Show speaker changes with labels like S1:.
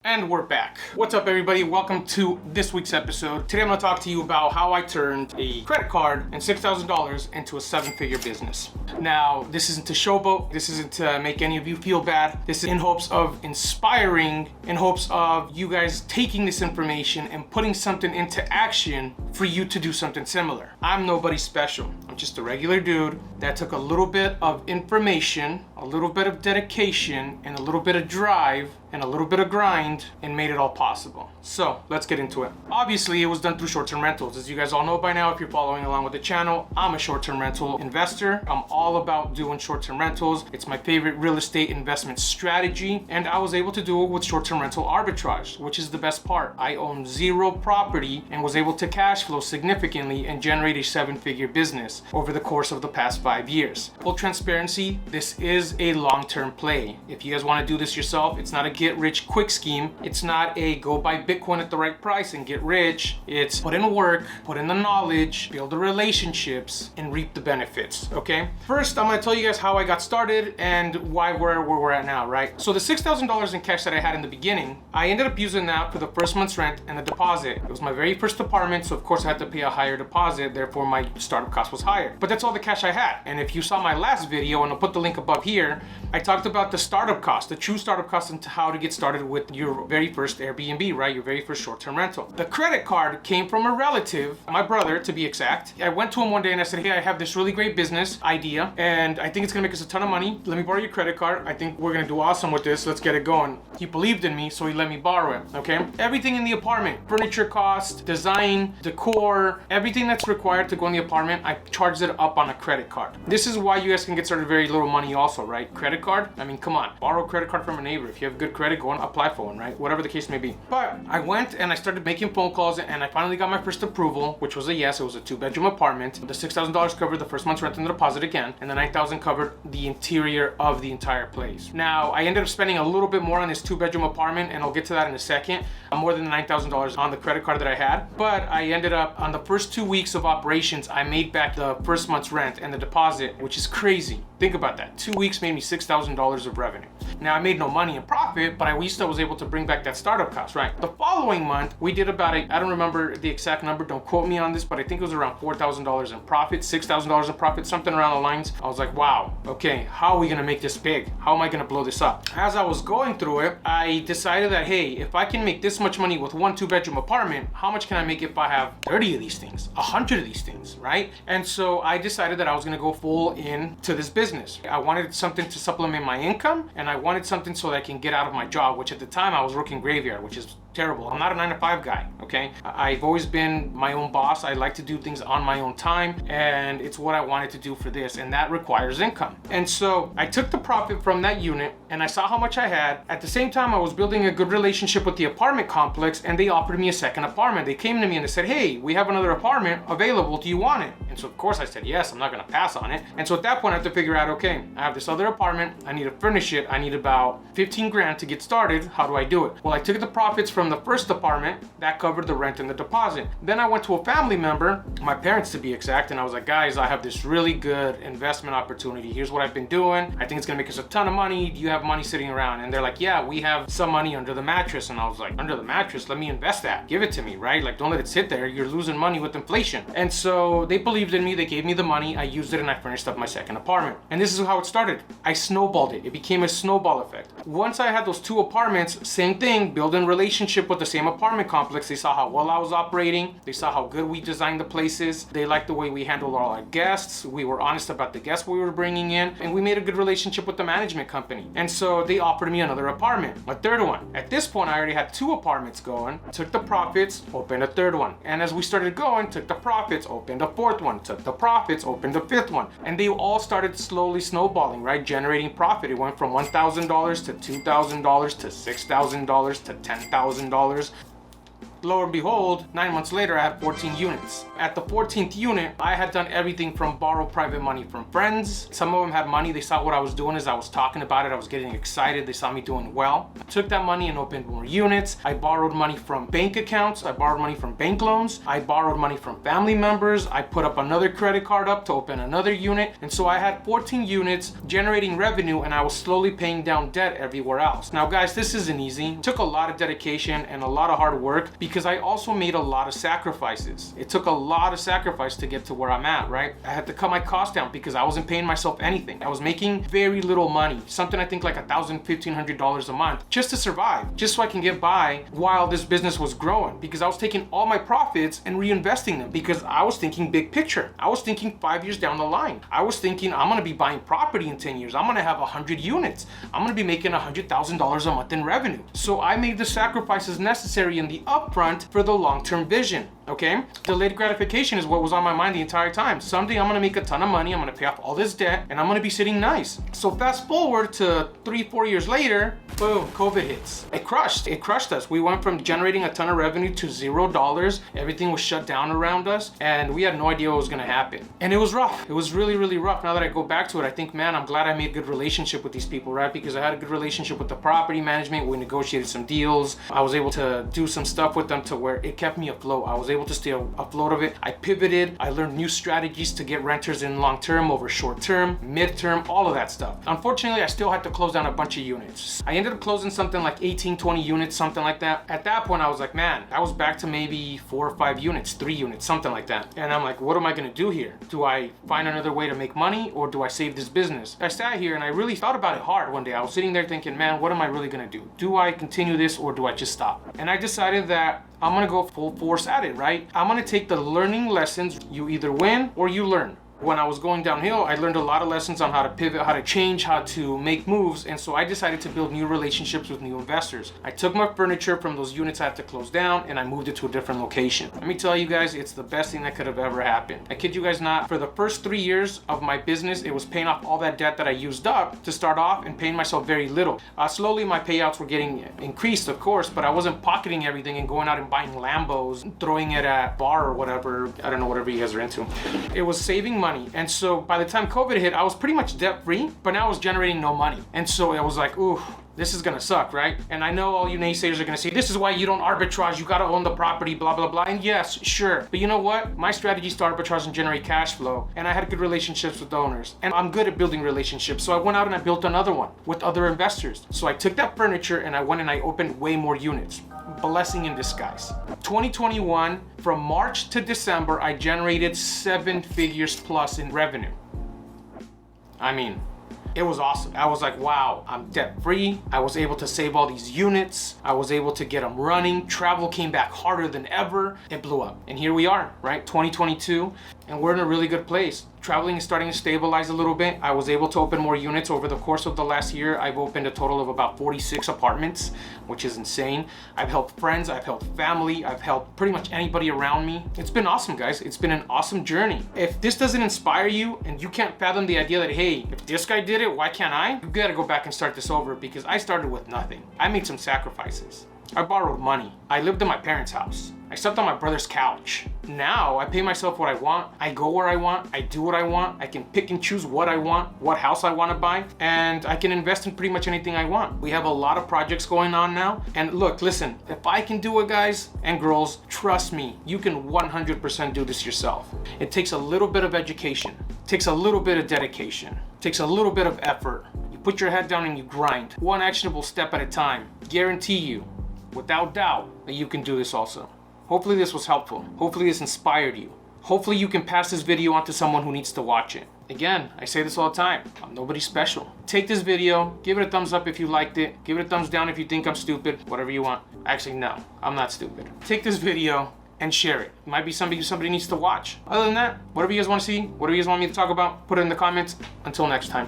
S1: And we're back. What's up, everybody? Welcome to this week's episode. Today I'm going to talk to you about how I turned a credit card and $6,000 into a seven-figure business. Now, this isn't to showboat. This isn't to make any of you feel bad. This is in hopes of inspiring, in hopes of you guys taking this information and putting something into action for you to do something similar. I'm nobody special. I'm just a regular dude that took a little bit of information, a little bit of dedication, and a little bit of drive, and a little bit of grind, and made it all possible. So let's get into it. Obviously, it was done through short-term rentals. As you guys all know by now, if you're following along with the channel, I'm a short-term rental investor. I'm all about doing short-term rentals. It's my favorite real estate investment strategy, and I was able to do it with short-term rental arbitrage, which is the best part. I own zero property and was able to cash flow significantly and generate a seven-figure business over the course of the past 5 years. Full transparency, this is a long-term play. If you guys want to do this yourself, it's not a get rich quick scheme. It's not a go buy Bitcoin at the right price and get rich. It's put in the work, put in the knowledge, build the relationships, and reap the benefits, okay? First, I'm gonna tell you guys how I got started and why we're where we're at now, right? So the $6,000 in cash that I had in the beginning, I ended up using that for the first month's rent and a deposit. It was my very first apartment, so of course I had to pay a higher deposit, therefore my startup cost was higher. But that's all the cash I had. And if you saw my last video, and I'll put the link above here, I talked about the startup cost, the true startup cost, and how to get started with your very first Airbnb, right? Your very first short-term rental. The credit card came from a relative, my brother to be exact. I went to him one day and I said, hey, I have this really great business idea and I think it's gonna make us a ton of money. Let me borrow your credit card. I think we're gonna do awesome with this. Let's get it going. He believed in me, so he let me borrow it, okay? Everything in the apartment, furniture cost, design, decor, everything that's required to go in the apartment, I charged it up on a credit card. This is why you guys can get started with very little money also, right? Credit card, I mean, come on, borrow a credit card from a neighbor. If you have good credit, go and apply for one, right? Whatever the case may be. But I went and I started making phone calls and I finally got my first approval, which was a yes. It was a 2-bedroom apartment. The $6,000 covered the first month's rent and the deposit again, and the $9,000 covered the interior of the entire place. Now, I ended up spending a little bit more on this 2-bedroom apartment, and I'll get to that in a second. More than the $9,000 on the credit card that I had, but I ended up on the first 2 weeks of operations, I made back the first month's rent and the deposit, which is crazy. Think about that. 2 weeks made me $6,000 of revenue. Now, I made no money in profit, but at least I was able to bring back that startup cost, right? The following month, we did about I don't remember the exact number, don't quote me on this, but I think it was around $4,000 in profit, $6,000 in profit, something around the lines. I was like, wow, okay, how are we gonna make this big? How am I gonna blow this up? As I was going through it, I decided that, hey, if I can make this much money with one 2-bedroom apartment, how much can I make if I have 30 of these things, 100 of these things, right? And so I decided that I was gonna go full in to this business. I wanted something to supplement my income, and I wanted something so that I can get out of my job, which at the time I was working graveyard, which is terrible. I'm not a 9-to-5 guy, okay? I've always been my own boss. I like to do things on my own time, and it's what I wanted to do for this, and that requires income. And so I took the profit from that unit, and I saw how much I had. At the same time, I was building a good relationship with the apartment complex, and they offered me a second apartment. They came to me and they said, hey, we have another apartment available. Do you want it? And so of course I said, yes, I'm not gonna pass on it. And so at that point, I have to figure out, okay, I have this other apartment. I need to furnish it. I need about 15 grand to get started. How do I do it? Well, I took the profits from the first apartment that covered the rent and the deposit. Then I went to a family member, my parents to be exact, and I was like, guys, I have this really good investment opportunity. Here's what I've been doing. I think it's gonna make us a ton of money. Do you have money sitting around? And they're like, yeah, we have some money under the mattress. And I was like, under the mattress? Let me invest that. Give it to me, right? Like, don't let it sit there. You're losing money with inflation. And so they believed in me. They gave me the money. I used it and I furnished up my second apartment. And this is how it started. I snowballed it. It became a snowball effect. Once I had those 2 apartments, same thing, building relationship with the same apartment complex. They saw how well I was operating. They saw how good we designed the places. They liked the way we handled all our guests. We were honest about the guests we were bringing in, and we made a good relationship with the management company. And so they offered me another apartment, a third one. At this point, I already had 2 apartments going, took the profits, opened a third one. And as we started going, took the profits, opened a 4th one, took the profits, opened a 5th one. And they all started slowly snowballing, right? Generating profit. It went from $1,000 to $2,000 to $6,000 to $10,000. Lo and behold, 9 months later, I had 14 units. At the 14th unit, I had done everything from borrow private money from friends. Some of them had money. They saw what I was doing as I was talking about it. I was getting excited. They saw me doing well. I took that money and opened more units. I borrowed money from bank accounts. I borrowed money from bank loans. I borrowed money from family members. I put up another credit card up to open another unit. And so I had 14 units generating revenue, and I was slowly paying down debt everywhere else. Now guys, this isn't easy. It took a lot of dedication and a lot of hard work because I also made a lot of sacrifices. It took a lot of sacrifice to get to where I'm at, right? I had to cut my costs down because I wasn't paying myself anything. I was making very little money, something I think like $1,000, $1,500 a month just to survive, just so I can get by while this business was growing, because I was taking all my profits and reinvesting them because I was thinking big picture. I was thinking 5 years down the line. I was thinking I'm gonna be buying property in 10 years. I'm gonna have 100 units. I'm gonna be making $100,000 a month in revenue. So I made the sacrifices necessary in the upfront for the long-term vision. Okay? Delayed gratification is what was on my mind the entire time. Someday I'm gonna make a ton of money, I'm gonna pay off all this debt, and I'm gonna be sitting nice. So fast forward to 3-4 years later, boom, COVID hits. It crushed us. We went from generating a ton of revenue to $0. Everything was shut down around us, and we had no idea what was gonna happen. And it was rough. It was really, really rough. Now that I go back to it, I think, man, I'm glad I made a good relationship with these people, right? Because I had a good relationship with the property management. We negotiated some deals. I was able to do some stuff with them to where it kept me afloat. I was able to stay afloat of it. I pivoted. I learned new strategies to get renters in long term over short term, mid term, all of that stuff. Unfortunately, I still had to close down a bunch of units. I ended up closing something like 18, 20 units, something like that. At that point, I was like, man, I was back to maybe 4 or 5 units, 3 units, something like that. And I'm like, what am I gonna do here? Do I find another way to make money, or do I save this business? I sat here and I really thought about it hard one day. I was sitting there thinking, man, what am I really gonna do? Do I continue this, or do I just stop? And I decided that I'm gonna go full force at it, right? I'm gonna take the learning lessons. You either win or you learn. When I was going downhill, I learned a lot of lessons on how to pivot, how to change, how to make moves. And so I decided to build new relationships with new investors. I took my furniture from those units I had to close down and I moved it to a different location. Let me tell you guys, it's the best thing that could have ever happened. I kid you guys not, for the first 3 years of my business, it was paying off all that debt that I used up to start off and paying myself very little. Slowly my payouts were getting increased, of course, but I wasn't pocketing everything and going out and buying Lambos, throwing it at bar or whatever. I don't know, whatever you guys are into. It was saving money. And so by the time COVID hit, I was pretty much debt free, but now I was generating no money. And so I was like, ooh, this is gonna suck, right? And I know all you naysayers are gonna say, this is why you don't arbitrage, you gotta own the property, blah, blah, blah. And yes, sure. But you know what? My strategy is to arbitrage and generate cash flow. And I had good relationships with owners. And I'm good at building relationships. So I went out and I built another one with other investors. So I took that furniture and I went and I opened way more units. Blessing in disguise. 2021, from March to December, I generated 7 figures plus in revenue. I mean, it was awesome. I was like, wow, I'm debt free. I was able to save all these units. I was able to get them running. Travel came back harder than ever. It blew up. And here we are, right? 2022, and we're in a really good place. Traveling is starting to stabilize a little bit. I was able to open more units over the course of the last year. I've opened a total of about 46 apartments, which is insane. I've helped friends, I've helped family, I've helped pretty much anybody around me. It's been awesome, guys. It's been an awesome journey. If this doesn't inspire you and you can't fathom the idea that, hey, if this guy did it, why can't I? You gotta go back and start this over, because I started with nothing. I made some sacrifices. I borrowed money. I lived in my parents' house. I slept on my brother's couch. Now I pay myself what I want. I go where I want. I do what I want. I can pick and choose what I want, what house I want to buy, and I can invest in pretty much anything I want. We have a lot of projects going on now. And look, listen, if I can do it, guys and girls, trust me, you can 100% do this yourself. It takes a little bit of education. It takes a little bit of dedication. It takes a little bit of effort. You put your head down and you grind. One actionable step at a time. Guarantee you, without doubt, that you can do this also. Hopefully this was helpful. Hopefully this inspired you. Hopefully you can pass this video on to someone who needs to watch it. Again, I say this all the time, I'm nobody special. Take this video, give it a thumbs up if you liked it, give it a thumbs down if you think I'm stupid, whatever you want. Actually, no, I'm not stupid. Take this video and share it. It might be something somebody needs to watch. Other than that, whatever you guys want to see, whatever you guys want me to talk about, put it in the comments. Until next time.